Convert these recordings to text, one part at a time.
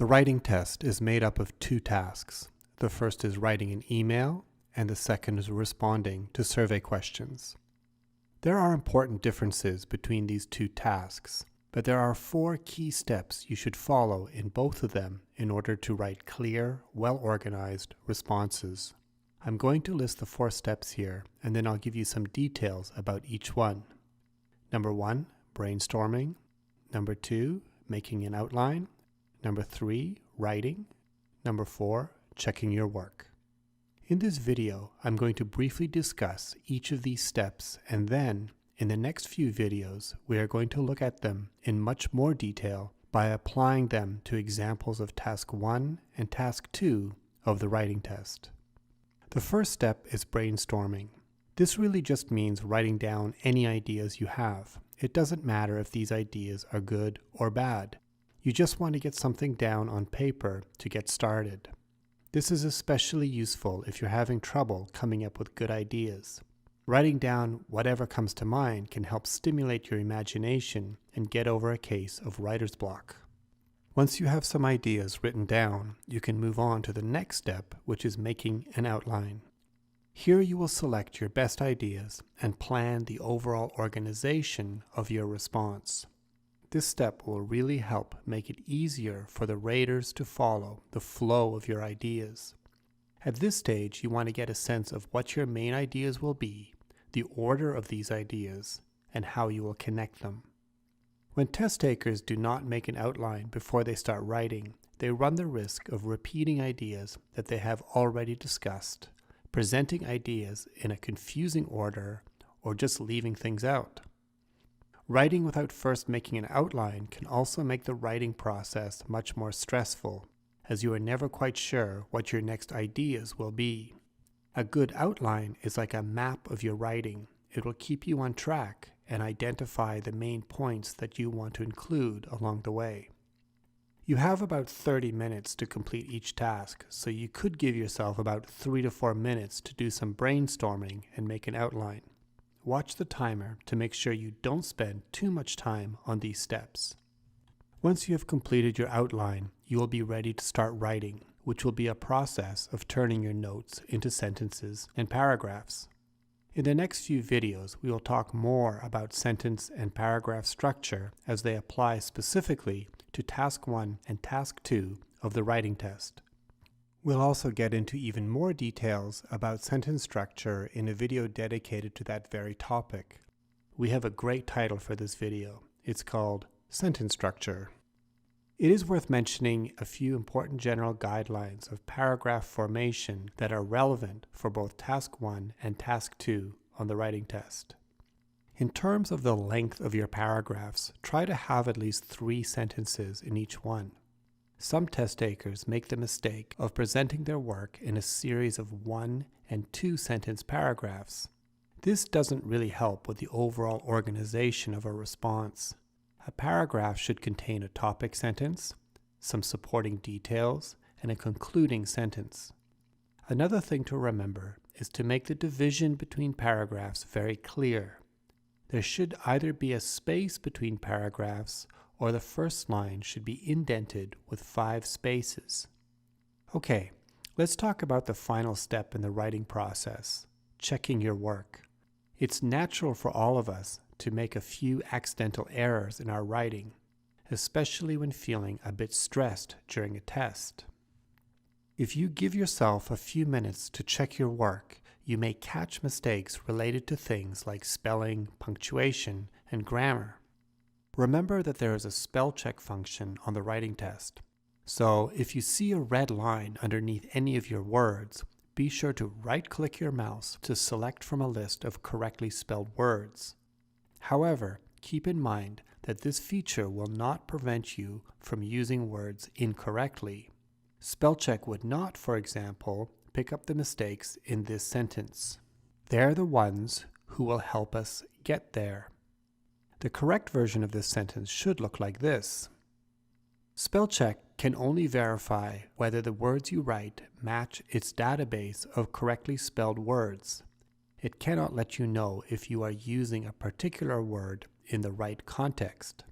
The writing test is made up of two tasks. The first is writing an email, and the second is responding to survey questions. There are important differences between these two tasks, but there are 4 key steps you should follow in both of them in order to write clear, well-organized responses. I'm going to list the 4 steps here, and then I'll give you some details about each one. Number 1, brainstorming. Number 2, making an outline. Number 3, writing. Number 4, checking your work. In this video, I'm going to briefly discuss each of these steps, and then, in the next few videos, we are going to look at them in much more detail by applying them to examples of Task 1 and Task 2 of the writing test. The first step is brainstorming. This really just means writing down any ideas you have. It doesn't matter if these ideas are good or bad. You just want to get something down on paper to get started. This is especially useful if you're having trouble coming up with good ideas. Writing down whatever comes to mind can help stimulate your imagination and get over a case of writer's block. Once you have some ideas written down, you can move on to the next step, which is making an outline. Here you will select your best ideas and plan the overall organization of your response. This step will really help make it easier for the raters to follow the flow of your ideas. At this stage, you want to get a sense of what your main ideas will be, the order of these ideas, and how you will connect them. When test takers do not make an outline before they start writing, they run the risk of repeating ideas that they have already discussed, presenting ideas in a confusing order, or just leaving things out. Writing without first making an outline can also make the writing process much more stressful, as you are never quite sure what your next ideas will be. A good outline is like a map of your writing. It will keep you on track and identify the main points that you want to include along the way. You have about 30 minutes to complete each task, so you could give yourself about 3 to 4 minutes to do some brainstorming and make an outline. Watch the timer to make sure you don't spend too much time on these steps. Once you have completed your outline, you will be ready to start writing, which will be a process of turning your notes into sentences and paragraphs. In the next few videos, we will talk more about sentence and paragraph structure as they apply specifically to Task 1 and Task 2 of the writing test. We'll also get into even more details about sentence structure in a video dedicated to that very topic. We have a great title for this video. It's called Sentence Structure. It is worth mentioning a few important general guidelines of paragraph formation that are relevant for both Task 1 and Task 2 on the writing test. In terms of the length of your paragraphs, try to have at least 3 sentences in each one. Some test takers make the mistake of presenting their work in a series of 1 and 2 sentence paragraphs. This doesn't really help with the overall organization of a response. A paragraph should contain a topic sentence, some supporting details, and a concluding sentence. Another thing to remember is to make the division between paragraphs very clear. There should either be a space between paragraphs, or the first line should be indented with 5 spaces. Okay, let's talk about the final step in the writing process, checking your work. It's natural for all of us to make a few accidental errors in our writing, especially when feeling a bit stressed during a test. If you give yourself a few minutes to check your work, you may catch mistakes related to things like spelling, punctuation, and grammar. Remember that there is a spell check function on the writing test. So if you see a red line underneath any of your words, be sure to right-click your mouse to select from a list of correctly spelled words. However, keep in mind that this feature will not prevent you from using words incorrectly. Spell check would not, for example, pick up the mistakes in this sentence. They're the ones who will help us get there. The correct version of this sentence should look like this. Spell check can only verify whether the words you write match its database of correctly spelled words. It cannot let you know if you are using a particular word in the right context.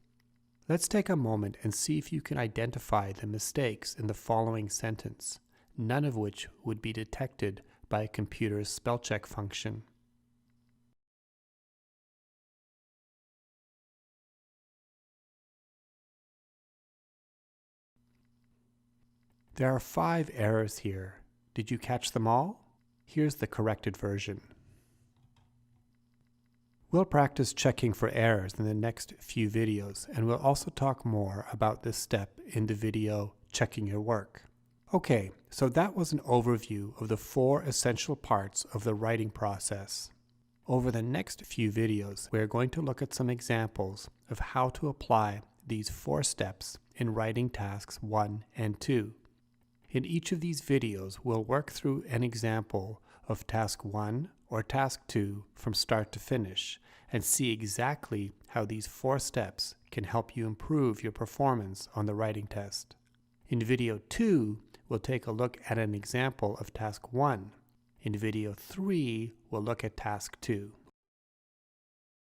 Let's take a moment and see if you can identify the mistakes in the following sentence, none of which would be detected by a computer's spell check function. There are 5 errors here. Did you catch them all? Here's the corrected version. We'll practice checking for errors in the next few videos, and we'll also talk more about this step in the video Checking Your Work. Okay, so that was an overview of the 4 essential parts of the writing process. Over the next few videos, we're going to look at some examples of how to apply these 4 steps in writing tasks 1 and 2. In each of these videos, we'll work through an example of task 1 or task 2 from start to finish and see exactly how these 4 steps can help you improve your performance on the writing test. In video 2, we'll take a look at an example of task 1. In video 3, we'll look at task 2.